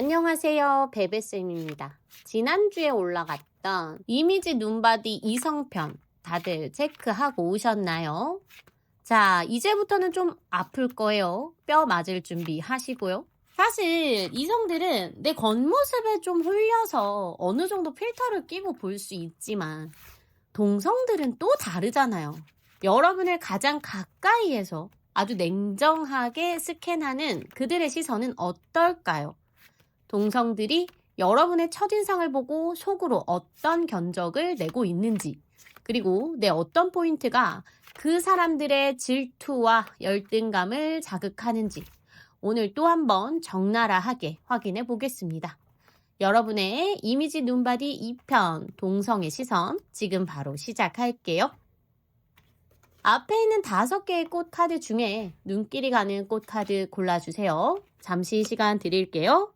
안녕하세요. 베베쌤입니다. 지난주에 올라갔던 이미지 눈바디 이성편 다들 체크하고 오셨나요? 자, 이제부터는 좀 아플 거예요. 뼈 맞을 준비 하시고요. 사실 이성들은 내 겉모습에 좀 홀려서 어느 정도 필터를 끼고 볼 수 있지만 동성들은 또 다르잖아요. 여러분을 가장 가까이에서 아주 냉정하게 스캔하는 그들의 시선은 어떨까요? 동성들이 여러분의 첫인상을 보고 속으로 어떤 견적을 내고 있는지, 그리고 내 어떤 포인트가 그 사람들의 질투와 열등감을 자극하는지 오늘 또 한번 적나라하게 확인해 보겠습니다. 여러분의 이미지 눈바디 2편 동성의 시선 지금 바로 시작할게요. 앞에 있는 5개의 꽃 카드 중에 눈길이 가는 꽃 카드 골라주세요. 잠시 시간 드릴게요.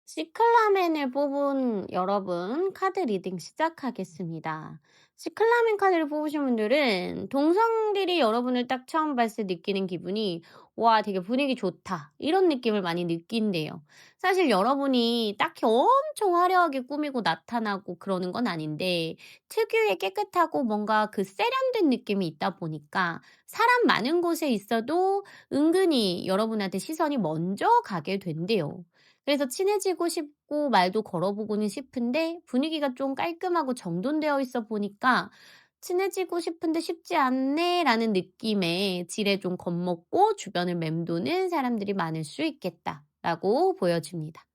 시클라멘을 뽑은 여러분 카드 리딩 시작하겠습니다. 시클라멘 카드를 뽑으신 분들은 동성들이 여러분을 딱 처음 봤을 때 느끼는 기분이 와 되게 분위기 좋다 이런 느낌을 많이 느낀대요. 사실 여러분이 딱히 엄청 화려하게 꾸미고 나타나고 그러는 건 아닌데 특유의 깨끗하고 뭔가 그 세련된 느낌이 있다 보니까 사람 많은 곳에 있어도 은근히 여러분한테 시선이 먼저 가게 된대요. 그래서 친해지고 싶고 말도 걸어보고는 싶은데 분위기가 좀 깔끔하고 정돈되어 있어 보니까 '친해지고 싶은데 쉽지 않네.'라는 느낌에 지레 좀 겁먹고 주변을 맴도는 사람들이 많을 수 있겠다라고 보여집니다.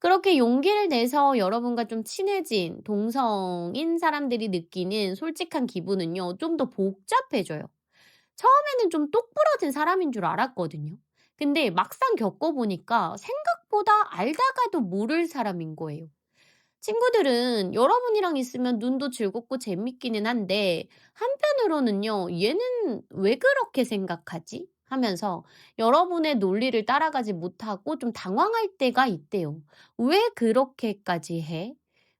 그렇게 용기를 내서 여러분과 좀 친해진 동성인 사람들이 느끼는 솔직한 기분은요, 좀 더 복잡해져요. 처음에는 좀 똑부러진 사람인 줄 알았거든요. 근데 막상 겪어보니까 생각보다 알다가도 모를 사람인 거예요. 친구들은 여러분이랑 있으면 눈도 즐겁고 재밌기는 한데 한편으로는요, 얘는 왜 그렇게 생각하지? 하면서 여러분의 논리를 따라가지 못하고 좀 당황할 때가 있대요. 왜 그렇게까지 해?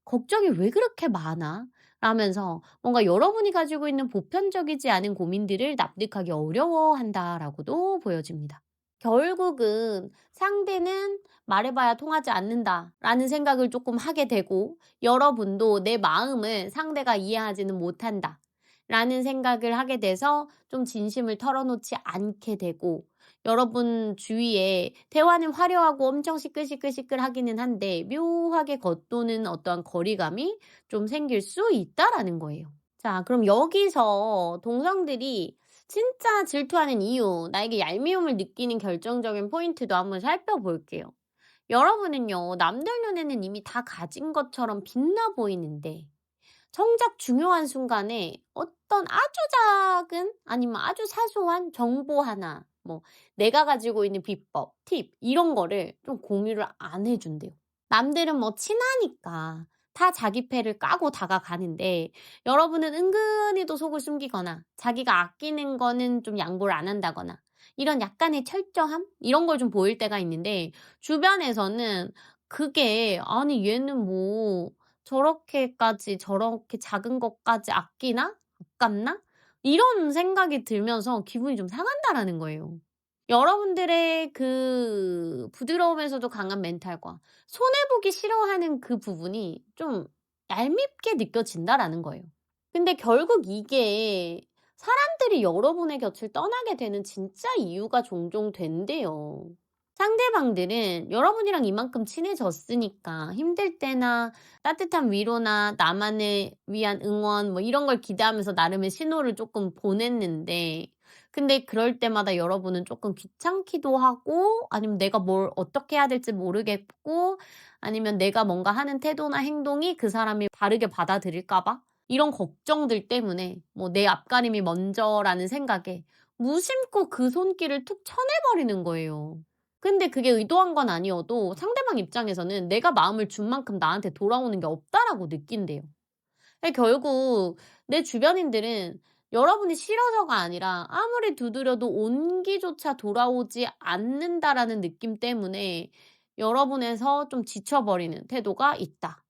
걱정이 왜 그렇게 많아? 라면서 뭔가 여러분이 가지고 있는 보편적이지 않은 고민들을 납득하기 어려워한다라고도 보여집니다. 결국은 상대는 말해봐야 통하지 않는다라는 생각을 조금 하게 되고 여러분도 내 마음을 상대가 이해하지는 못한다라는 생각을 하게 돼서 좀 진심을 털어놓지 않게 되고 여러분 주위에 대화는 화려하고 엄청 시끌시끌시끌하기는 한데 묘하게 겉도는 어떠한 거리감이 좀 생길 수 있다라는 거예요. 자, 그럼 여기서 동성들이 진짜 질투하는 이유, 나에게 얄미움을 느끼는 결정적인 포인트도 한번 살펴볼게요. 여러분은요, 남들 눈에는 이미 다 가진 것처럼 빛나 보이는데, 정작 중요한 순간에 어떤 아주 작은, 아니면 아주 사소한 정보 하나, 내가 가지고 있는 비법, 팁, 이런 거를 좀 공유를 안 해준대요. 남들은 친하니까 다 자기 패를 까고 다가가는데 여러분은 은근히도 속을 숨기거나 자기가 아끼는 거는 좀 양보를 안 한다거나 이런 약간의 철저함? 이런 걸 좀 보일 때가 있는데 주변에서는 그게 '아니 얘는 저렇게까지 저렇게 작은 것까지 아끼나? 아깝나?' 이런 생각이 들면서 기분이 좀 상한다라는 거예요. 여러분들의 그 부드러우면서도 강한 멘탈과 손해 보기 싫어하는 그 부분이 좀 얄밉게 느껴진다라는 거예요. 근데 결국 이게 사람들이 여러분의 곁을 떠나게 되는 진짜 이유가 종종 된대요. 상대방들은 여러분이랑 이만큼 친해졌으니까 힘들 때나 따뜻한 위로나 나만을 위한 응원 이런 걸 기대하면서 나름의 신호를 조금 보냈는데 근데 그럴 때마다 여러분은 조금 귀찮기도 하고 아니면 내가 뭘 어떻게 해야 될지 모르겠고 아니면 내가 뭔가 하는 태도나 행동이 그 사람이 다르게 받아들일까 봐 이런 걱정들 때문에 내 앞가림이 먼저라는 생각에 무심코 그 손길을 툭 쳐내버리는 거예요. 근데 그게 의도한 건 아니어도 상대방 입장에서는 '내가 마음을 준 만큼 나한테 돌아오는 게 없다.'라고 느낀대요. 결국 내 주변인들은 여러분이 싫어서가 아니라 아무리 두드려도 온기조차 돌아오지 않는다라는 느낌 때문에 여러분에서 좀 지쳐버리는 태도가 있다.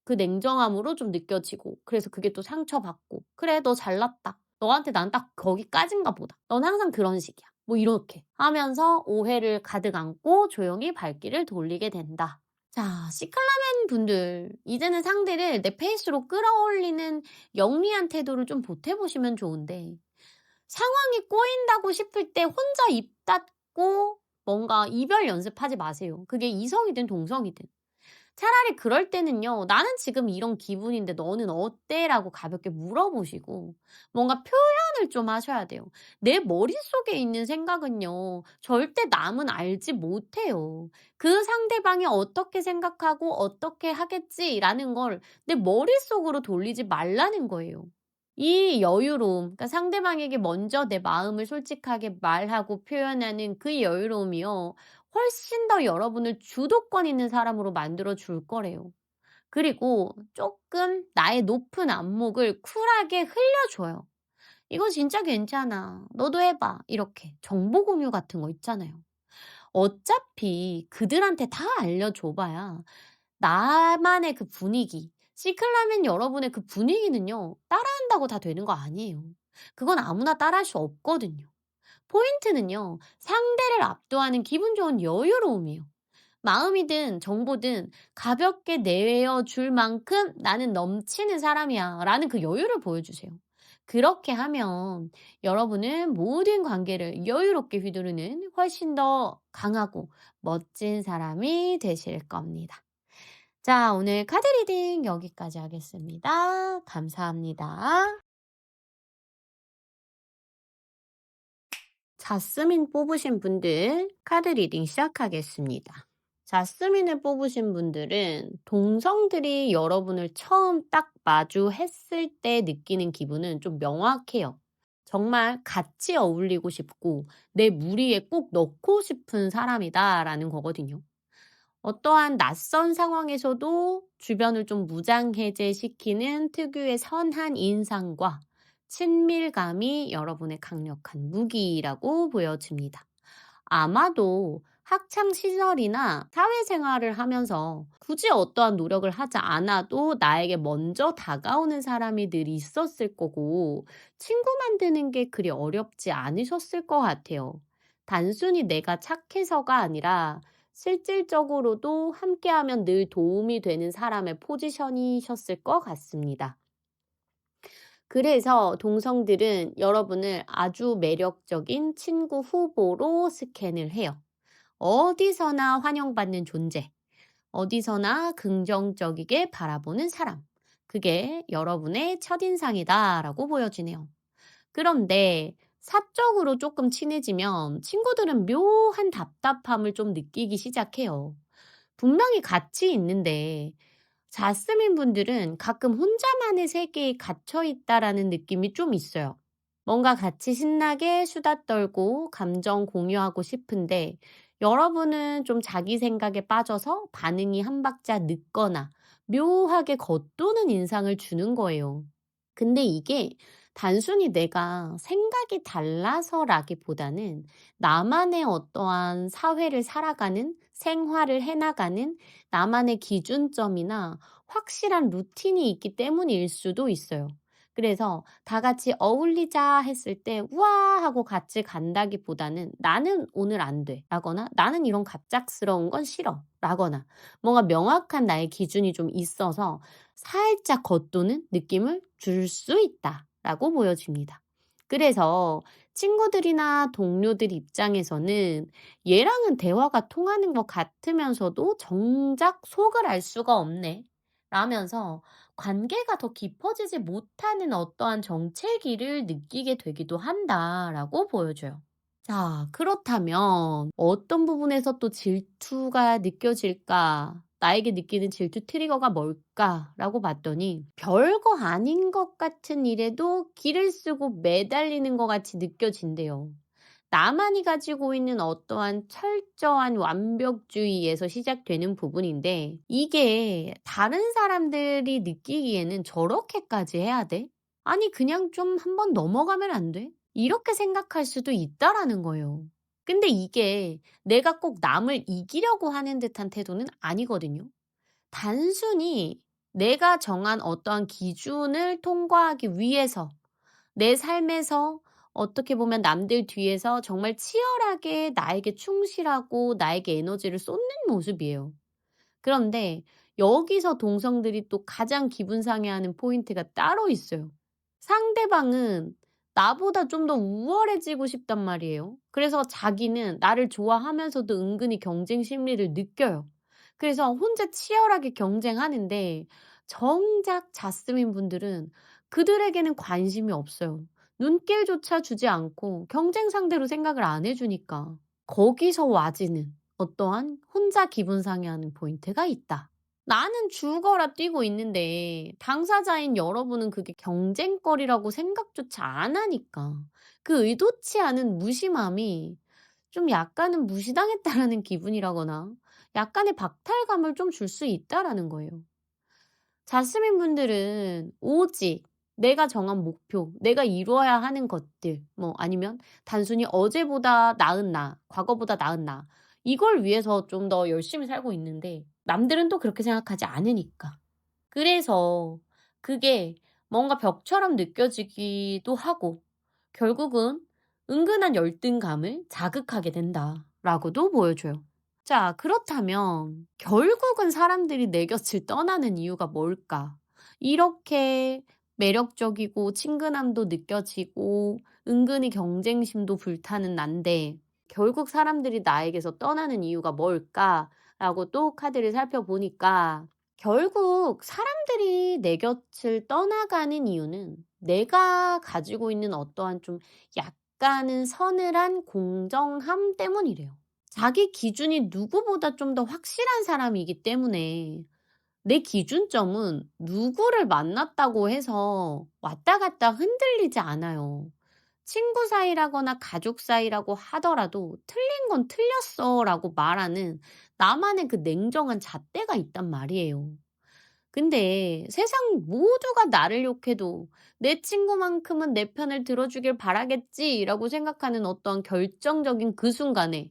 그 냉정함으로 좀 느껴지고 그래서 그게 또 상처받고 '그래 너 잘났다. 너한테 난 딱 거기까진가 보다. 넌 항상 그런 식이야.' 뭐 이렇게 하면서 오해를 가득 안고 조용히 발길을 돌리게 된다. 자, 시클라멘 분들 이제는 상대를 내 페이스로 끌어올리는 영리한 태도를 좀 보태 보시면 좋은데 상황이 꼬인다고 싶을 때 혼자 입 닫고 뭔가 이별 연습하지 마세요. 그게 이성이든 동성이든. 차라리 그럴 때는요. "나는 지금 이런 기분인데 너는 어때?" 라고 가볍게 물어보시고 뭔가 표현을 좀 하셔야 돼요. 내 머릿속에 있는 생각은요. 절대 남은 알지 못해요. 그 상대방이 어떻게 생각하고 '어떻게 하겠지.'라는 걸 내 머릿속으로 돌리지 말라는 거예요. 이 여유로움, 그러니까 상대방에게 먼저 내 마음을 솔직하게 말하고 표현하는 그 여유로움이요. 훨씬 더 여러분을 주도권 있는 사람으로 만들어 줄 거래요. 그리고 쪼끔 나의 높은 안목을 쿨하게 흘려줘요. "이거 진짜 괜찮아. 너도 해 봐." 이렇게 정보 공유 같은 거 있잖아요. 어차피 그들한테 다 알려줘 봐야 나만의 그 분위기, 시클라멘 여러분의 그 분위기는요. 따라한다고 다 되는 거 아니에요. 그건 아무나 따라할 수 없거든요. 포인트는요. 상대를 압도하는 기분 좋은 여유로움이에요. 마음이든 정보든 가볍게 내어 줄 만큼 '나는 넘치는 사람이야.' 라는 그 여유를 보여주세요. 그렇게 하면 여러분은 모든 관계를 여유롭게 휘두르는 훨씬 더 강하고 멋진 사람이 되실 겁니다. 자, 오늘 카드 리딩 여기까지 하겠습니다. 감사합니다. 자스민 뽑으신 분들 카드 리딩 시작하겠습니다. 자스민을 뽑으신 분들은 동성들이 여러분을 처음 딱 마주했을 때 느끼는 기분은 좀 명확해요. 정말 같이 어울리고 싶고 내 무리에 꼭 넣고 싶은 사람이다라는 거거든요. 어떠한 낯선 상황에서도 주변을 좀 무장해제시키는 특유의 선한 인상과 친밀감이 여러분의 강력한 무기라고 보여집니다. 아마도 학창 시절이나 사회생활을 하면서 굳이 어떠한 노력을 하지 않아도 나에게 먼저 다가오는 사람이 늘 있었을 거고 친구 만드는 게 그리 어렵지 않으셨을 것 같아요. 단순히 내가 착해서가 아니라 실질적으로도 함께하면 늘 도움이 되는 사람의 포지션이셨을 것 같습니다. 그래서 동성들은 여러분을 아주 매력적인 친구 후보로 스캔을 해요. 어디서나 환영받는 존재, 어디서나 긍정적이게 바라보는 사람. 그게 여러분의 첫인상이다라고 보여지네요. 그런데 사적으로 조금 친해지면 친구들은 묘한 답답함을 좀 느끼기 시작해요. 분명히 같이 있는데 자스민 분들은 가끔 혼자만의 세계에 갇혀 있다라는 느낌이 좀 있어요. 뭔가 같이 신나게 수다 떨고 감정 공유하고 싶은데 여러분은 좀 자기 생각에 빠져서 반응이 한 박자 늦거나 묘하게 겉도는 인상을 주는 거예요. 근데 이게 단순히 내가 생각이 달라서라기보다는 나만의 어떠한 사회를 살아가는 생활을 해나가는 나만의 기준점이나 확실한 루틴이 있기 때문일 수도 있어요. 그래서 다 같이 어울리자 했을 때 우와 하고 같이 간다기보다는 나는 오늘 안 돼. 라거나 나는 이런 갑작스러운 건 싫어. 라거나 뭔가 명확한 나의 기준이 좀 있어서 살짝 겉도는 느낌을 줄 수 있다라고 보여집니다. 그래서 친구들이나 동료들 입장에서는 얘랑은 대화가 통하는 것 같으면서도 정작 속을 알 수가 없네. 라면서 관계가 더 깊어지지 못하는 어떠한 정체기를 느끼게 되기도 한다라고 보여줘요. 자, 그렇다면 어떤 부분에서 또 질투가 느껴질까? 나에게 느끼는 질투 트리거가 뭘까라고 봤더니 별거 아닌 것 같은 일에도 기를 쓰고 매달리는 것 같이 느껴진대요. 나만이 가지고 있는 어떠한 철저한 완벽주의에서 시작되는 부분인데 이게 다른 사람들이 느끼기에는 '저렇게까지 해야 돼? 아니 그냥 좀 한번 넘어가면 안 돼?' 이렇게 생각할 수도 있다라는 거예요. 근데 이게 내가 꼭 남을 이기려고 하는 듯한 태도는 아니거든요. 단순히 내가 정한 어떠한 기준을 통과하기 위해서 내 삶에서 어떻게 보면 남들 뒤에서 정말 치열하게 나에게 충실하고 나에게 에너지를 쏟는 모습이에요. 그런데 여기서 동성들이 또 가장 기분 상해하는 포인트가 따로 있어요. 상대방은 나보다 좀 더 우월해지고 싶단 말이에요. 그래서 자기는 나를 좋아하면서도 은근히 경쟁 심리를 느껴요. 그래서 혼자 치열하게 경쟁하는데 정작 자스민 분들은 그들에게는 관심이 없어요. 눈길조차 주지 않고 경쟁 상대로 생각을 안 해 주니까. 거기서 와지는 어떠한 혼자 기분 상해하는 포인트가 있다. 나는 죽어라 뛰고 있는데 당사자인 여러분은 그게 경쟁거리라고 생각조차 안 하니까 그 의도치 않은 무심함이 좀 약간은 무시당했다라는 기분이라거나 약간의 박탈감을 좀 줄 수 있다라는 거예요. 자스민 분들은 오직 내가 정한 목표, 내가 이루어야 하는 것들, 뭐 아니면 단순히 어제보다 나은 나, 과거보다 나은 나, 이걸 위해서 좀 더 열심히 살고 있는데 남들은 또 그렇게 생각하지 않으니까. 그래서 그게 뭔가 벽처럼 느껴지기도 하고 결국은 은근한 열등감을 자극하게 된다라고도 보여줘요. 자, 그렇다면 결국은 사람들이 내 곁을 떠나는 이유가 뭘까? 이렇게 매력적이고 친근함도 느껴지고 은근히 경쟁심도 불타는 난데 결국 사람들이 나에게서 떠나는 이유가 뭘까?라고 또 카드를 살펴보니까 결국 사람들이 내 곁을 떠나가는 이유는 내가 가지고 있는 어떠한 좀 약간은 서늘한 공정함 때문이래요. 자기 기준이 누구보다 좀 더 확실한 사람이기 때문에 내 기준점은 누구를 만났다고 해서 왔다 갔다 흔들리지 않아요. 친구 사이라거나 가족 사이라고 하더라도 "틀린 건 틀렸어."라고 말하는 나만의 그 냉정한 잣대가 있단 말이에요. 근데 세상 모두가 나를 욕해도 '내 친구만큼은 내 편을 들어주길 바라겠지.'라고 생각하는 어떤 결정적인 그 순간에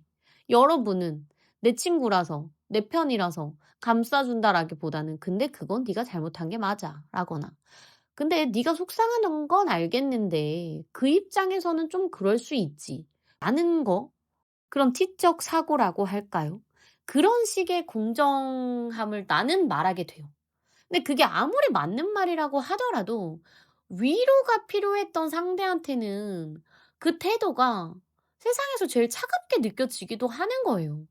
여러분은 '내 친구라서 내 편이라서 감싸준다.'라기보다는 '근데 그건 네가 잘못한 게 맞아.'라거나 '근데 네가 속상하던 건 알겠는데 그 입장에서는 좀 그럴 수 있지.'라는 거, 그런 티적 사고라고 할까요? 그런 식의 공정함을 나는 말하게 돼요. 근데 그게 아무리 맞는 말이라고 하더라도 위로가 필요했던 상대한테는 그 태도가 세상에서 제일 차갑게 느껴지기도 하는 거예요.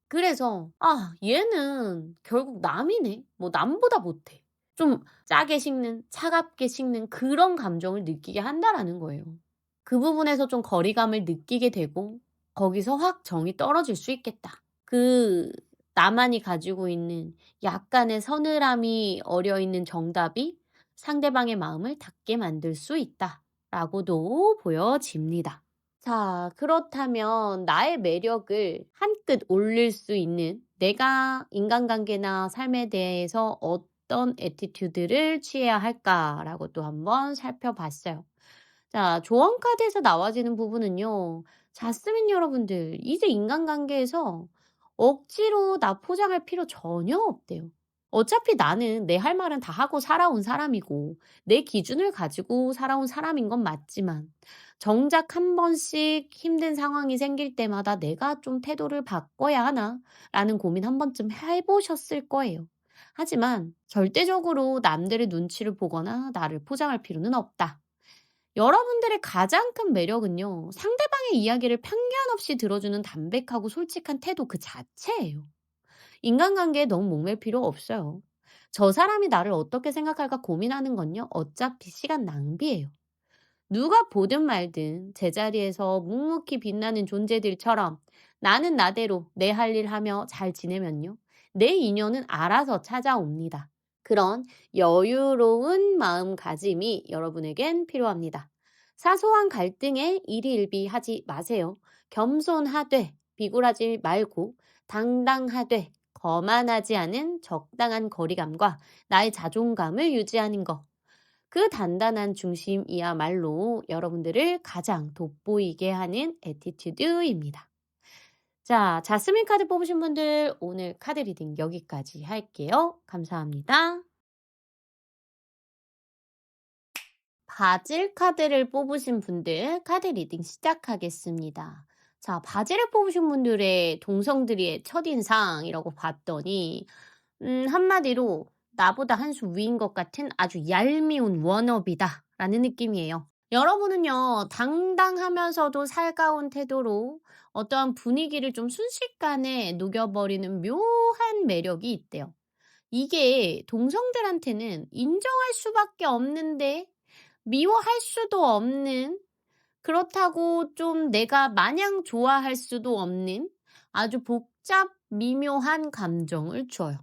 그래서 '아 얘는 결국 남이네. 뭐 남보다 못해.' 좀 짜게 식는 차갑게 식는 그런 감정을 느끼게 한다라는 거예요. 그 부분에서 좀 거리감을 느끼게 되고 거기서 확 정이 떨어질 수 있겠다. 그 나만이 가지고 있는 약간의 서늘함이 어려 있는 정답이 상대방의 마음을 닫게 만들 수 있다라고도 보여집니다. 자, 그렇다면 나의 매력을 한끗 올릴 수 있는 내가 인간관계나 삶에 대해서 어떤 애티튜드를 취해야 할까라고 또 한번 살펴봤어요. 자, 조언 카드에서 나와지는 부분은요. 자스민 여러분들, 이제 인간관계에서 억지로 나 포장할 필요 전혀 없대요. 어차피 나는 내 할 말은 다 하고 살아온 사람이고 내 기준을 가지고 살아온 사람인 건 맞지만 정작 한 번씩 힘든 상황이 생길 때마다 '내가 좀 태도를 바꿔야 하나?'라는 고민 한 번쯤 해 보셨을 거예요. 하지만 절대적으로 남들의 눈치를 보거나 나를 포장할 필요는 없다. 여러분들의 가장 큰 매력은요, 상대방의 이야기를 편견 없이 들어주는 담백하고 솔직한 태도 그 자체예요. 인간관계에 너무 목맬 필요 없어요. 저 사람이 나를 어떻게 생각할까 고민하는 건요, 어차피 시간 낭비예요. 누가 보든 말든 제자리에서 묵묵히 빛나는 존재들처럼 나는 나대로 내 할 일 하며 잘 지내면요, 내 인연은 알아서 찾아옵니다. 그런 여유로운 마음가짐이 여러분에겐 필요합니다. 사소한 갈등에 일희일비하지 마세요. 겸손하되 비굴하지 말고 당당하되 거만하지 않은 적당한 거리감과 나의 자존감을 유지하는 것. 그 단단한 중심이야말로 여러분들을 가장 돋보이게 하는 애티튜드입니다. 자, 자스민 카드 뽑으신 분들 오늘 카드 리딩 여기까지 할게요. 감사합니다. 바질 카드를 뽑으신 분들 카드 리딩 시작하겠습니다. 자, 바질을 뽑으신 분들의 동성들의 첫인상이라고 봤더니 한마디로 나보다 한 수 위인 것 같은 아주 얄미운 워너비다라는 느낌이에요. 여러분은요, 당당하면서도 살가운 태도로 어떠한 분위기를 좀 순식간에 녹여버리는 묘한 매력이 있대요. 이게 동성들한테는 인정할 수밖에 없는데 미워할 수도 없는, 그렇다고 좀 내가 마냥 좋아할 수도 없는 아주 복잡 미묘한 감정을 줘요.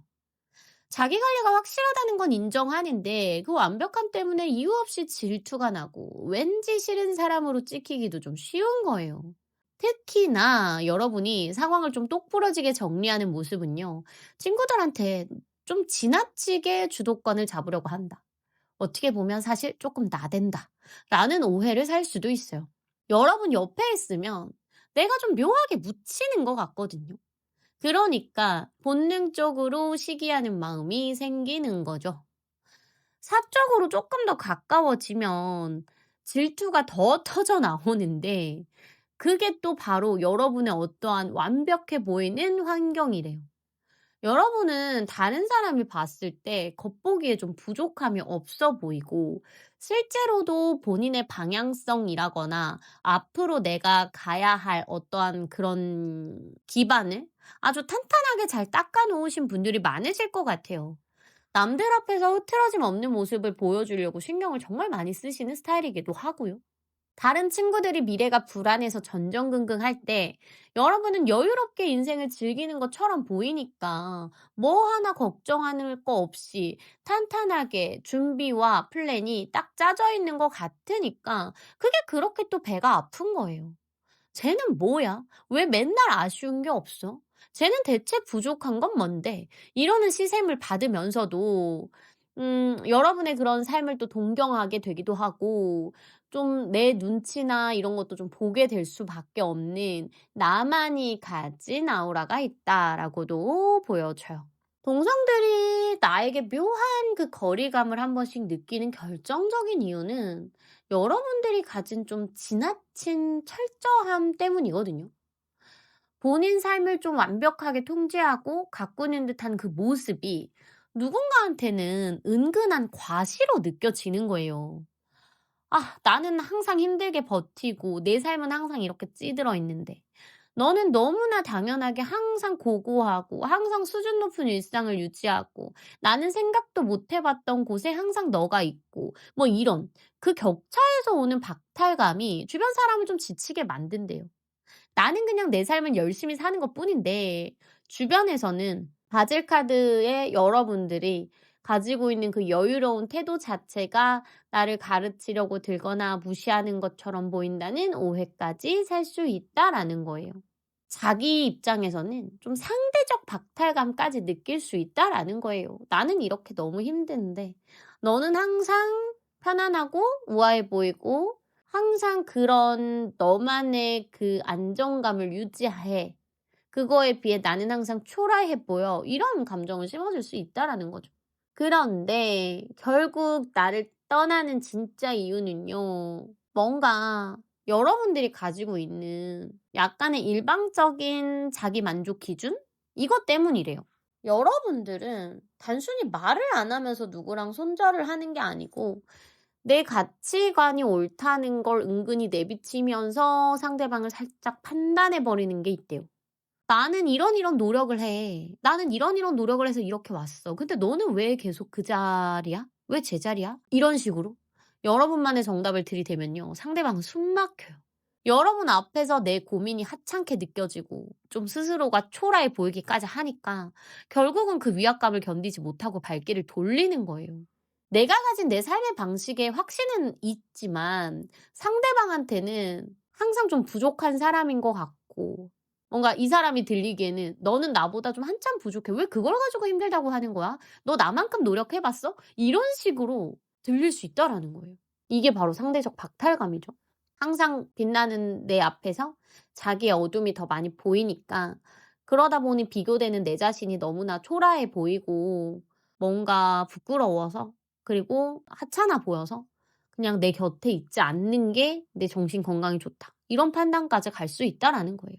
자기 관리가 확실하다는 건 인정하는데 그 완벽함 때문에 이유 없이 질투가 나고 왠지 싫은 사람으로 찍히기도 좀 쉬운 거예요. 특히나 여러분이 상황을 좀 똑부러지게 정리하는 모습은요, 친구들한테 좀 지나치게 주도권을 잡으려고 한다. 어떻게 보면 사실 조금 나댄다. 라는 오해를 살 수도 있어요. 여러분 옆에 있으면 내가 좀 묘하게 묻히는 것 같거든요. 그러니까 본능적으로 시기하는 마음이 생기는 거죠. 사적으로 조금 더 가까워지면 질투가 더 터져 나오는데 그게 또 바로 여러분의 어떠한 완벽해 보이는 환경이래요. 여러분은 다른 사람이 봤을 때 겉보기에 좀 부족함이 없어 보이고 실제로도 본인의 방향성이라거나 앞으로 내가 가야 할 어떠한 그런 기반을 아주 탄탄하게 잘 닦아 놓으신 분들이 많으실 것 같아요. 남들 앞에서 흐트러짐 없는 모습을 보여주려고 신경을 정말 많이 쓰시는 스타일이기도 하고요. 다른 친구들이 미래가 불안해서 전전긍긍할 때 여러분은 여유롭게 인생을 즐기는 것처럼 보이니까 뭐 하나 걱정할 거 없이 탄탄하게 준비와 플랜이 딱 짜져 있는 것 같으니까 그게 그렇게 또 배가 아픈 거예요. 쟤는 뭐야? 왜 맨날 아쉬운 게 없어? 쟤는 대체 부족한 건 뭔데? 이러는 시샘을 받으면서도 여러분의 그런 삶을 또 동경하게 되기도 하고 좀 내 눈치나 이런 것도 좀 보게 될 수밖에 없는 '나만이 가진 아우라가 있다.'라고도 보여져요. 동성들이 나에게 묘한 그 거리감을 한 번씩 느끼는 결정적인 이유는 여러분들이 가진 좀 지나친 철저함 때문이거든요. 본인 삶을 좀 완벽하게 통제하고 가꾸는 듯한 그 모습이 누군가한테는 은근한 과시로 느껴지는 거예요. 아, 나는 항상 힘들게 버티고 내 삶은 항상 이렇게 찌들어 있는데 너는 너무나 당연하게 항상 고고하고 항상 수준 높은 일상을 유지하고 나는 생각도 못 해봤던 곳에 항상 너가 있고 뭐 이런 그 격차에서 오는 박탈감이 주변 사람을 좀 지치게 만든대요. 나는 그냥 내 삶을 열심히 사는 것뿐인데 주변에서는 바질 카드의 여러분들이 가지고 있는 그 여유로운 태도 자체가 나를 가르치려고 들거나 무시하는 것처럼 보인다는 오해까지 살 수 있다라는 거예요. 자기 입장에서는 좀 상대적 박탈감까지 느낄 수 있다라는 거예요. 나는 이렇게 너무 힘든데 너는 항상 편안하고 우아해 보이고 항상 그런 너만의 그 안정감을 유지해. 그거에 비해 나는 항상 초라해 보여. 이런 감정을 심어줄 수 있다라는 거죠. 그런데 결국 나를 떠나는 진짜 이유는요. 뭔가 여러분들이 가지고 있는 약간의 일방적인 자기 만족 기준? 이것 때문이래요. 여러분들은 단순히 말을 안 하면서 누구랑 손절을 하는 게 아니고 내 가치관이 옳다는 걸 은근히 내비치면서 상대방을 살짝 판단해 버리는 게 있대요. "나는 이런 이런 노력을 해. 나는 이런 이런 노력을 해서 이렇게 왔어. 근데 너는 왜 계속 그 자리야? 왜 제자리야?" 이런 식으로 여러분만의 정답을 들이대면요, 상대방은 숨 막혀요. 여러분 앞에서 내 고민이 하찮게 느껴지고 좀 스스로가 초라해 보이기까지 하니까 결국은 그 위압감을 견디지 못하고 발길을 돌리는 거예요. 내가 가진 내 삶의 방식에 확신은 있지만 상대방한테는 항상 좀 부족한 사람인 것 같고 뭔가 이 사람이 들리기에는 "너는 나보다 좀 한참 부족해. 왜 그걸 가지고 힘들다고 하는 거야? 너 나만큼 노력해 봤어?" 이런 식으로 들릴 수 있다라는 거예요. 이게 바로 상대적 박탈감이죠. 항상 빛나는 내 앞에서 자기의 어둠이 더 많이 보이니까 그러다 보니 비교되는 내 자신이 너무나 초라해 보이고 뭔가 부끄러워서 그리고 하찮아 보여서 그냥 '내 곁에 있지 않는 게 내 정신 건강에 좋다.' 이런 판단까지 갈 수 있다라는 거예요.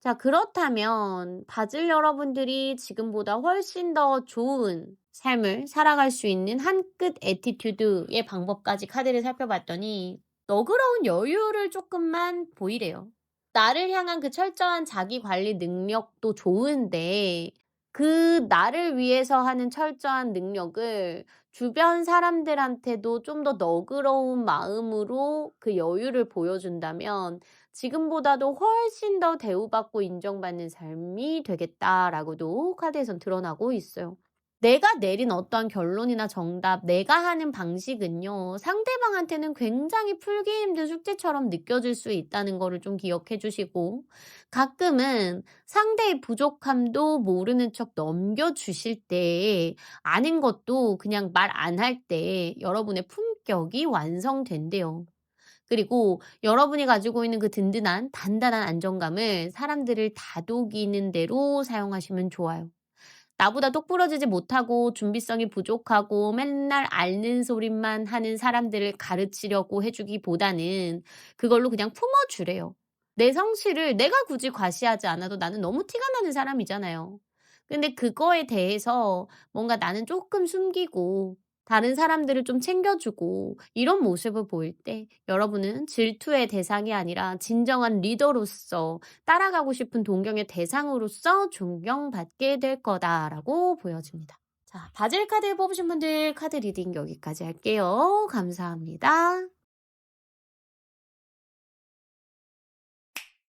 자, 그렇다면 바질 여러분들이 지금보다 훨씬 더 좋은 삶을 살아갈 수 있는 한 끗 애티튜드의 방법까지 카드를 살펴봤더니 너그러운 여유를 쪼끔만 보이래요. 나를 향한 그 철저한 자기 관리 능력도 좋은데 그 나를 위해서 하는 철저한 능력을 주변 사람들한테도 좀 더 너그러운 마음으로 그 여유를 보여준다면 지금보다도 훨씬 더 대우받고 인정받는 삶이 되겠다라고도 카드에선 드러나고 있어요. 내가 내린 어떠한 결론이나 정답, 내가 하는 방식은요, 상대방한테는 굉장히 풀기 힘든 숙제처럼 느껴질 수 있다는 거를 좀 기억해 주시고, 가끔은 상대의 부족함도 모르는 척 넘겨주실 때, 아는 것도 그냥 말 안 할 때 여러분의 품격이 완성된대요. 그리고 여러분이 가지고 있는 그 든든한, 단단한 안정감을 사람들을 다독이는 대로 사용하시면 좋아요. 나보다 똑부러지지 못하고 준비성이 부족하고 맨날 앓는 소리만 하는 사람들을 가르치려고 해 주기보다는 그걸로 그냥 품어 주래요. 내 성실을 내가 굳이 과시하지 않아도 나는 너무 티가 나는 사람이잖아요. 근데 그거에 대해서 뭔가 나는 쪼끔 숨기고 다른 사람들을 좀 챙겨 주고 이런 모습을 보일 때 여러분은 질투의 대상이 아니라 진정한 리더로서 따라가고 싶은 동경의 대상으로서 존경받게 될 거다라고 보여집니다. 자, 바질 카드 뽑으신 분들 카드 리딩 여기까지 할게요. 감사합니다.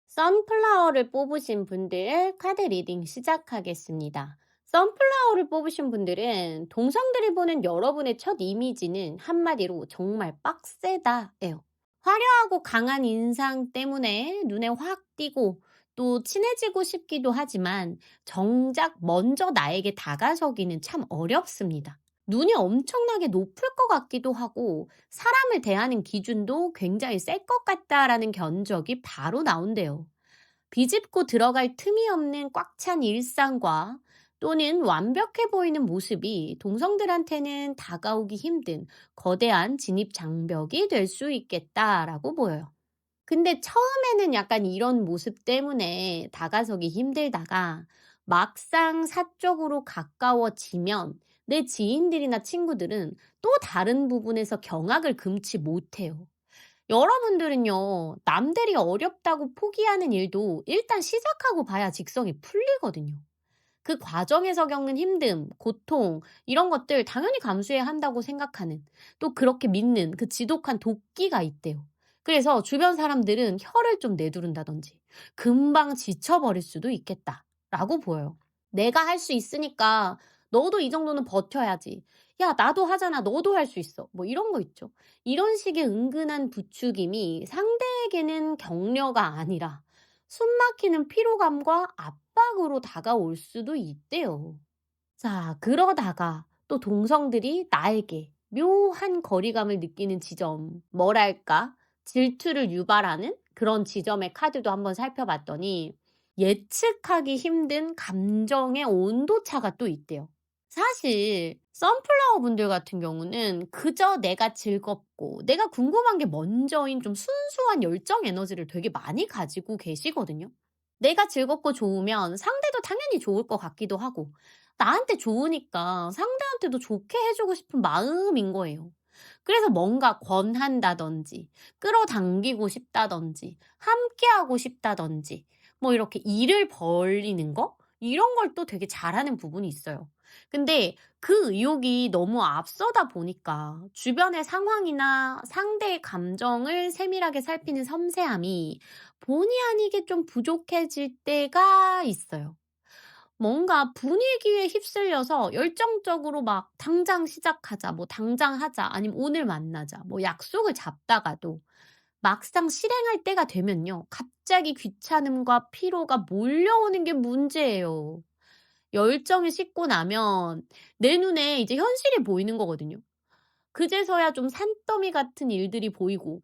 선플라워를 뽑으신 분들 카드 리딩 시작하겠습니다. 선플라워를 뽑으신 분들은 동성들이 보는 여러분의 첫 이미지는 한마디로 정말 빡세다예요. 화려하고 강한 인상 때문에 눈에 확 띄고 또 친해지고 싶기도 하지만 정작 먼저 나에게 다가서기는 참 어렵습니다. 눈이 엄청나게 높을 것 같기도 하고 사람을 대하는 기준도 굉장히 셀 것 같다라는 견적이 바로 나온대요. 비집고 들어갈 틈이 없는 꽉 찬 일상과 또는 완벽해 보이는 모습이 동성들한테는 다가오기 힘든 거대한 진입 장벽이 될 수 있겠다라고 보여요. 근데 처음에는 약간 이런 모습 때문에 다가서기 힘들다가 막상 사적으로 가까워지면 내 지인들이나 친구들은 또 다른 부분에서 경악을 금치 못해요. 여러분들은요, 남들이 어렵다고 포기하는 일도 일단 시작하고 봐야 직성이 풀리거든요. 그 과정에서 겪는 힘듦, 고통, 이런 것들 당연히 감수해야 한다고 생각하는, 또 그렇게 믿는 그 지독한 도끼가 있대요. 그래서 주변 사람들은 혀를 좀 내두른다든지, 금방 지쳐버릴 수도 있겠다라고 보여요. 내가 할 수 있으니까 너도 이 정도는 버텨야지. 야, 나도 하잖아. 너도 할 수 있어. 뭐 이런 거 있죠. 이런 식의 은근한 부추김이 상대에게는 격려가 아니라 숨막히는 피로감과 압박으로 다가올 수도 있대요. 자, 그러다가 또 동성들이 나에게 묘한 거리감을 느끼는 지점, 뭐랄까, 질투를 유발하는 그런 지점의 카드도 한번 살펴봤더니 예측하기 힘든 감정의 온도차가 또 있대요. 사실 선플라워 분들 같은 경우는 그저 내가 즐겁고 내가 궁금한 게 먼저인 좀 순수한 열정 에너지를 되게 많이 가지고 계시거든요. 내가 즐겁고 좋으면 상대도 당연히 좋을 것 같기도 하고 나한테 좋으니까 상대한테도 좋게 해 주고 싶은 마음인 거예요. 그래서 뭔가 권한다든지 끌어당기고 싶다든지 함께하고 싶다든지 뭐 이렇게 일을 벌이는 거 이런 걸 또 되게 잘하는 부분이 있어요. 근데 그 의욕이 너무 앞서다 보니까 주변의 상황이나 상대의 감정을 세밀하게 살피는 섬세함이 본의 아니게 좀 부족해질 때가 있어요. 뭔가 분위기에 휩쓸려서 열정적으로 막 "당장 시작하자." 뭐 "당장 하자." 아니면 "오늘 만나자." 뭐 약속을 잡다가도 막상 실행할 때가 되면요. 갑자기 귀찮음과 피로가 몰려오는 게 문제예요. 열정이 식고 나면 내 눈에 이제 현실이 보이는 거거든요. 그제서야 좀 산더미 같은 일들이 보이고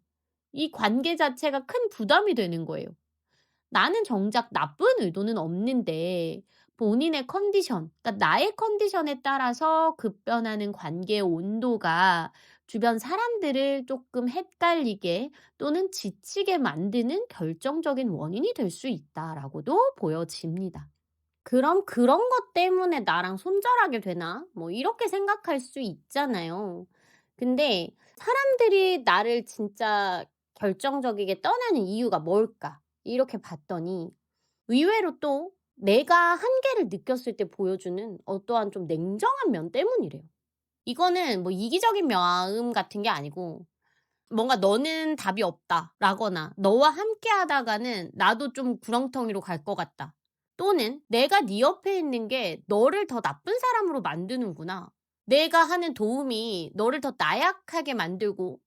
이 관계 자체가 큰 부담이 되는 거예요. 나는 정작 나쁜 의도는 없는데 본인의 컨디션, 그러니까 나의 컨디션에 따라서 급변하는 관계의 온도가 주변 사람들을 조금 헷갈리게 또는 지치게 만드는 결정적인 원인이 될 수 있다라고도 보여집니다. 그럼 '그런 것 때문에 나랑 손절하게 되나?' 뭐 이렇게 생각할 수 있잖아요. 근데 사람들이 나를 진짜 결정적이게 떠나는 이유가 뭘까? 이렇게 봤더니 의외로 또 내가 한계를 느꼈을 때 보여주는 어떠한 좀 냉정한 면 때문이래요. 이거는 뭐 이기적인 마음 같은 게 아니고 뭔가 '너는 답이 없다.'라거나 '너와 함께 하다가는 나도 좀 구렁텅이로 갈 것 같다.' 또는 '내가 네 옆에 있는 게 너를 더 나쁜 사람으로 만드는구나. 내가 하는 도움이 너를 더 나약하게 만들고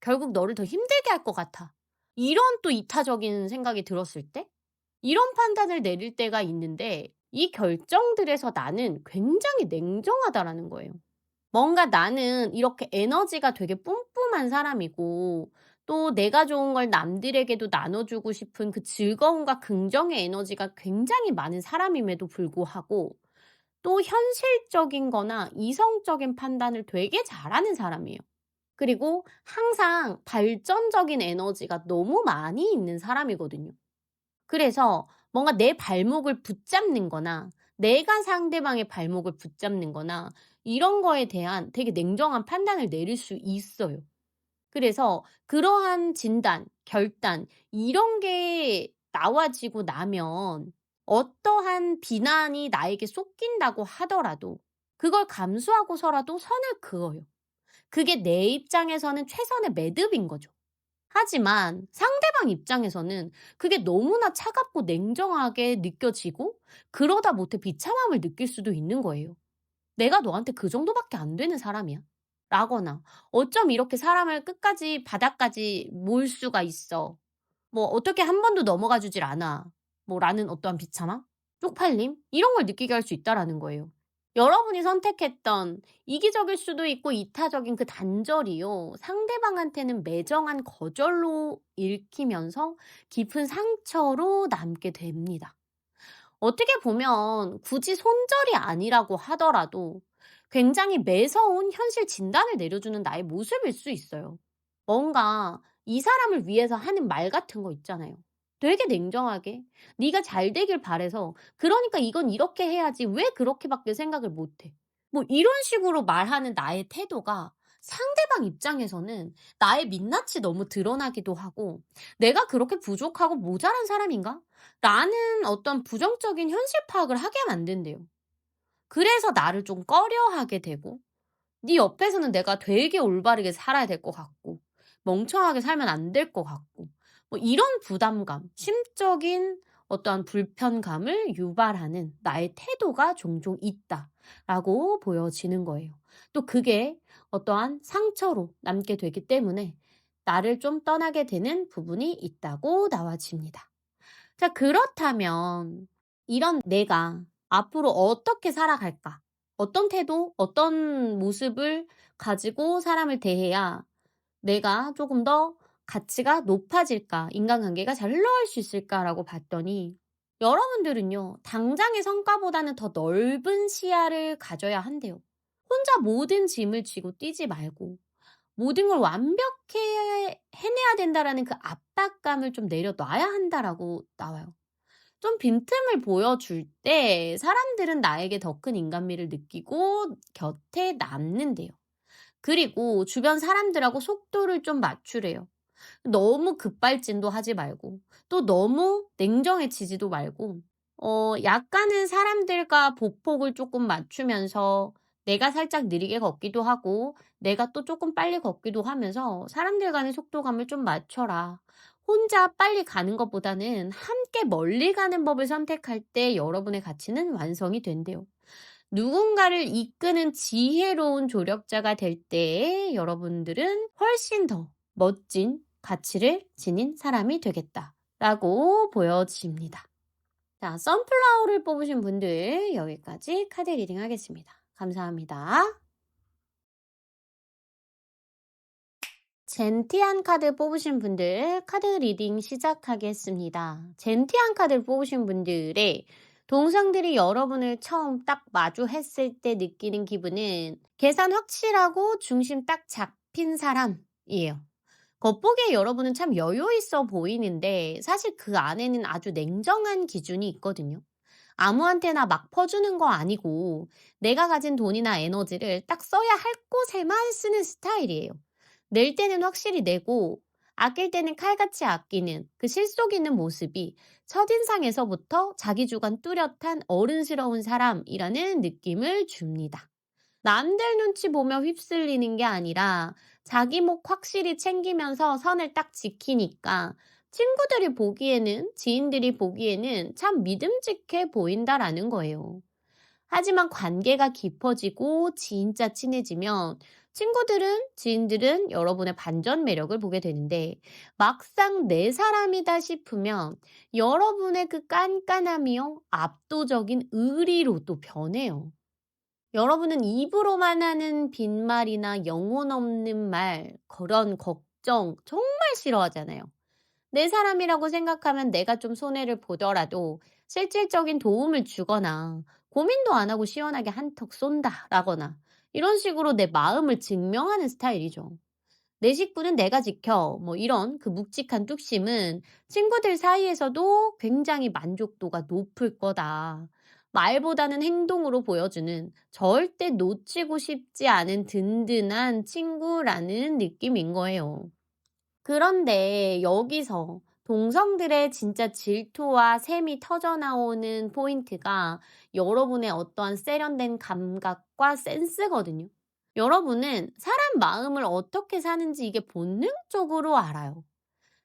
결국 너를 더 힘들게 할 것 같아.' 이런 또 이타적인 생각이 들었을 때 이런 판단을 내릴 때가 있는데 이 결정들에서 나는 굉장히 냉정하다라는 거예요. 뭔가 나는 이렇게 에너지가 되게 뿜뿜한 사람이고 또 내가 좋은 걸 남들에게도 나눠주고 싶은 그 즐거움과 긍정의 에너지가 굉장히 많은 사람임에도 불구하고 또 현실적인 거나 이성적인 판단을 되게 잘하는 사람이에요. 그리고 항상 발전적인 에너지가 너무 많이 있는 사람이거든요. 그래서 뭔가 내 발목을 붙잡는 거나 내가 상대방의 발목을 붙잡는 거나 이런 거에 대한 되게 냉정한 판단을 내릴 수 있어요. 그래서 그러한 진단, 결단 이런 게 나와지고 나면 어떠한 비난이 나에게 쏟긴다고 하더라도 그걸 감수하고서라도 선을 그어요. 그게 내 입장에서는 최선의 매듭인 거죠. 하지만 상대방 입장에서는 그게 너무나 차갑고 냉정하게 느껴지고 그러다 못해 비참함을 느낄 수도 있는 거예요. '내가 너한테 그 정도밖에 안 되는 사람이야?' 라거나 '어쩜 이렇게 사람을 끝까지 바닥까지 몰 수가 있어?' 뭐 '어떻게 한 번도 넘어가 주질 않아?' 뭐 라는 어떠한 비참함? 쪽팔림? 이런 걸 느끼게 할 수 있다라는 거예요. 여러분이 선택했던 이기적일 수도 있고 이타적인 그 단절이요. 상대방한테는 매정한 거절로 읽히면서 깊은 상처로 남게 됩니다. 어떻게 보면 굳이 손절이 아니라고 하더라도 굉장히 매서운 현실 진단을 내려주는 나의 모습일 수 있어요. 뭔가 이 사람을 위해서 하는 말 같은 거 있잖아요. 되게 냉정하게 네가 잘 되길 바라서 그러니까 이건 이렇게 해야지 왜 그렇게밖에 생각을 못 해. 뭐 이런 식으로 말하는 나의 태도가 상대방 입장에서는 나의 민낯이 너무 드러나기도 하고 '내가 그렇게 부족하고 모자란 사람인가?' 라는 어떤 부정적인 현실 파악을 하게 만든대요. 그래서 나를 좀 꺼려하게 되고 네 옆에서는 내가 되게 올바르게 살아야 될 것 같고 멍청하게 살면 안 될 것 같고 뭐 이런 부담감, 심적인 어떠한 불편감을 유발하는 나의 태도가 종종 있다라고 보여지는 거예요. 또 그게 어떠한 상처로 남게 되기 때문에 나를 좀 떠나게 되는 부분이 있다고 나와집니다. 자, 그렇다면 이런 내가 앞으로 어떻게 살아갈까? 어떤 태도, 어떤 모습을 가지고 사람을 대해야 내가 조금 더 가치가 높아질까? 인간관계가 잘 흘러갈 수 있을까라고 봤더니 여러분들은요, 당장의 성과보다는 더 넓은 시야를 가져야 한대요. 혼자 모든 짐을 지고 뛰지 말고 모든 걸 완벽히 해내야 된다라는 그 압박감을 좀 내려놔야 한다라고 나와요. 좀 빈틈을 보여줄 때 사람들은 나에게 더 큰 인간미를 느끼고 곁에 남는데요. 그리고 주변 사람들하고 속도를 좀 맞추래요. 너무 급발진도 하지 말고 또 너무 냉정해지지도 말고 약간은 사람들과 보폭을 조금 맞추면서 내가 살짝 느리게 걷기도 하고 내가 또 조금 빨리 걷기도 하면서 "사람들 간의 속도감을 좀 맞춰라." 혼자 빨리 가는 것보다는 함께 멀리 가는 법을 선택할 때 여러분의 가치는 완성이 된대요. 누군가를 이끄는 지혜로운 조력자가 될 때 여러분들은 훨씬 더 멋진 가치를 지닌 사람이 되겠다라고 보여집니다. 자, 선플라워를 뽑으신 분들 여기까지 카드 리딩 하겠습니다. 감사합니다. 젠티안 카드 뽑으신 분들 카드 리딩 시작하겠습니다. 젠티안 카드를 뽑으신 분들의 동성들이 여러분을 처음 딱 마주했을 때 느끼는 기분은 계산 확실하고 중심 딱 잡힌 사람이에요. 겉보기에 여러분은 참 여유 있어 보이는데 사실 그 안에는 아주 냉정한 기준이 있거든요. 아무한테나 막 퍼주는 거 아니고 내가 가진 돈이나 에너지를 딱 써야 할 곳에만 쓰는 스타일이에요. 낼 때는 확실히 내고 아낄 때는 칼같이 아끼는 그 실속 있는 모습이 첫인상에서부터 자기 주관 뚜렷한 어른스러운 사람이라는 느낌을 줍니다. 남들 눈치 보며 휩쓸리는 게 아니라 자기 목 확실히 챙기면서 선을 딱 지키니까 친구들이 보기에는, 지인들이 보기에는 참 믿음직해 보인다라는 거예요. 하지만 관계가 깊어지고 진짜 친해지면 친구들은, 지인들은 여러분의 반전 매력을 보게 되는데 막상 내 사람이다 싶으면 여러분의 그 깐깐함이요, 압도적인 의리로 또 변해요. 여러분은 입으로만 하는 빈말이나 영혼 없는 말, 그런 걱정 정말 싫어하잖아요. 내 사람이라고 생각하면 내가 좀 손해를 보더라도 실질적인 도움을 주거나 고민도 안 하고 시원하게 한턱 쏜다라거나 이런 식으로 내 마음을 증명하는 스타일이죠. 내 식구는 내가 지켜. 뭐 이런 그 묵직한 뚝심은 친구들 사이에서도 굉장히 만족도가 높을 거다. 말보다는 행동으로 보여주는 절대 놓치고 싶지 않은 든든한 친구라는 느낌인 거예요. 그런데 여기서 동성들의 진짜 질투와 샘이 터져나오는 포인트가 여러분의 어떠한 세련된 감각과 센스거든요. 여러분은 사람 마음을 어떻게 사는지 이게 본능적으로 알아요.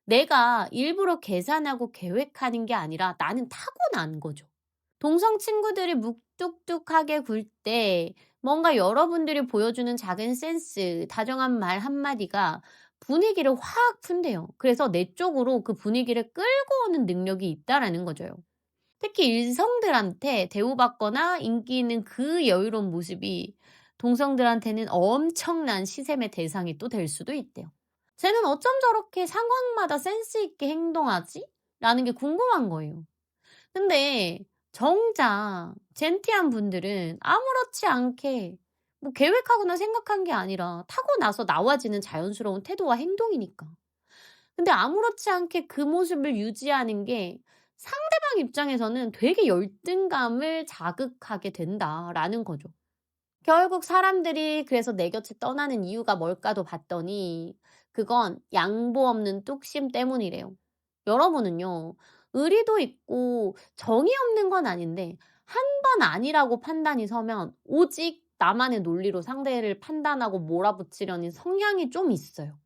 내가 일부러 계산하고 계획하는 게 아니라 나는 타고난 거죠. 동성 친구들이 묵뚝뚝하게 굴 때 뭔가 여러분들이 보여주는 작은 센스, 다정한 말 한마디가 분위기를 확 푼대요. 그래서 내 쪽으로 그 분위기를 끌고 오는 능력이 있다라는 거죠. 특히 일성들한테 대우받거나 인기 있는 그 여유로운 모습이 동성들한테는 엄청난 시샘의 대상이 또 될 수도 있대요. 쟤는 어쩜 저렇게 상황마다 센스 있게 행동하지? 라는 게 궁금한 거예요. 근데 정작 젠티한 분들은 아무렇지 않게 뭐 계획하거나 생각한 게 아니라 타고나서 나와지는 자연스러운 태도와 행동이니까. 근데 아무렇지 않게 그 모습을 유지하는 게 상대방 입장에서는 되게 열등감을 자극하게 된다라는 거죠. 결국 사람들이 그래서 내 곁을 떠나는 이유가 뭘까도 봤더니 그건 양보 없는 뚝심 때문이래요. 여러분은요, 의리도 있고 정이 없는 건 아닌데 한 번 아니라고 판단이 서면 오직 나만의 논리로 상대를 판단하고 몰아붙이려는 성향이 좀 있어요.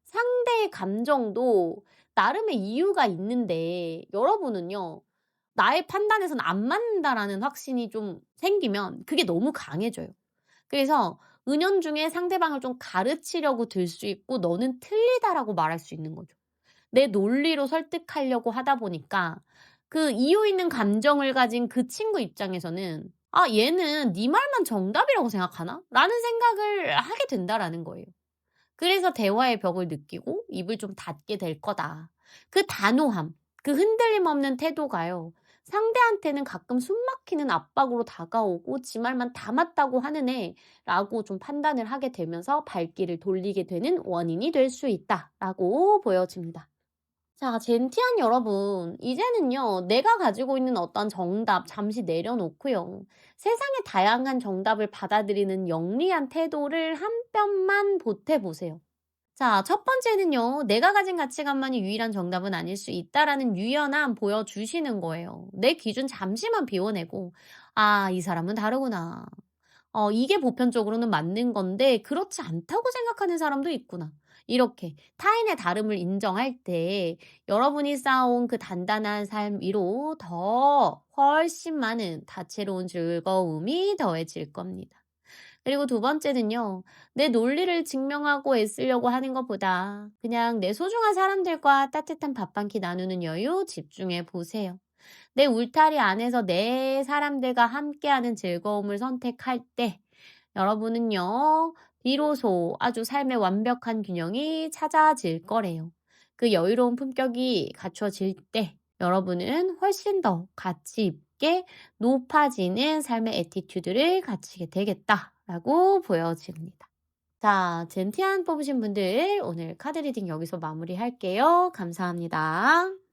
상대의 감정도 나름의 이유가 있는데 여러분은요, 나의 판단에선 안 맞는다라는 확신이 좀 생기면 그게 너무 강해져요. 그래서 은연중에 상대방을 좀 가르치려고 들 수 있고 "너는 틀리다."라고 말할 수 있는 거죠. 내 논리로 설득하려고 하다 보니까 그 이유 있는 감정을 가진 그 친구 입장에서는 '아 얘는 네 말만 정답이라고 생각하나?' 라는 생각을 하게 된다라는 거예요. 그래서 대화의 벽을 느끼고 입을 좀 닫게 될 거다. 그 단호함, 그 흔들림 없는 태도가요. 상대한테는 가끔 숨막히는 압박으로 다가오고 지 말만 다 맞다고 하는 애라고 좀 판단을 하게 되면서 발길을 돌리게 되는 원인이 될 수 있다라고 보여집니다. 자, 젠티한 여러분, 이제는요, 내가 가지고 있는 어떤 정답 잠시 내려놓고요. 세상의 다양한 정답을 받아들이는 영리한 태도를 한 뼘만 보태보세요. 자, 첫 번째는요, 내가 가진 가치관만이 유일한 정답은 아닐 수 있다라는 유연함 보여주시는 거예요. 내 기준 잠시만 비워내고, 아, 이 사람은 다르구나. 이게 보편적으로는 맞는 건데 그렇지 않다고 생각하는 사람도 있구나. 이렇게 타인의 다름을 인정할 때 여러분이 쌓아온 그 단단한 삶 위로 더 훨씬 많은 다채로운 즐거움이 더해질 겁니다. 그리고 두 번째는요. 내 논리를 증명하고 애쓰려고 하는 것보다 그냥 내 소중한 사람들과 따뜻한 밥 한 끼 나누는 여유 집중해 보세요. 내 울타리 안에서 내 사람들과 함께하는 즐거움을 선택할 때 여러분은요, 비로소 아주 삶의 완벽한 균형이 찾아질 거래요. 그 여유로운 품격이 갖춰질 때 여러분은 훨씬 더 가치 있게 높아지는 삶의 애티튜드를 갖추게 되겠다라고 보여집니다. 자, 젠티안 뽑으신 분들 오늘 카드 리딩 여기서 마무리할게요. 감사합니다.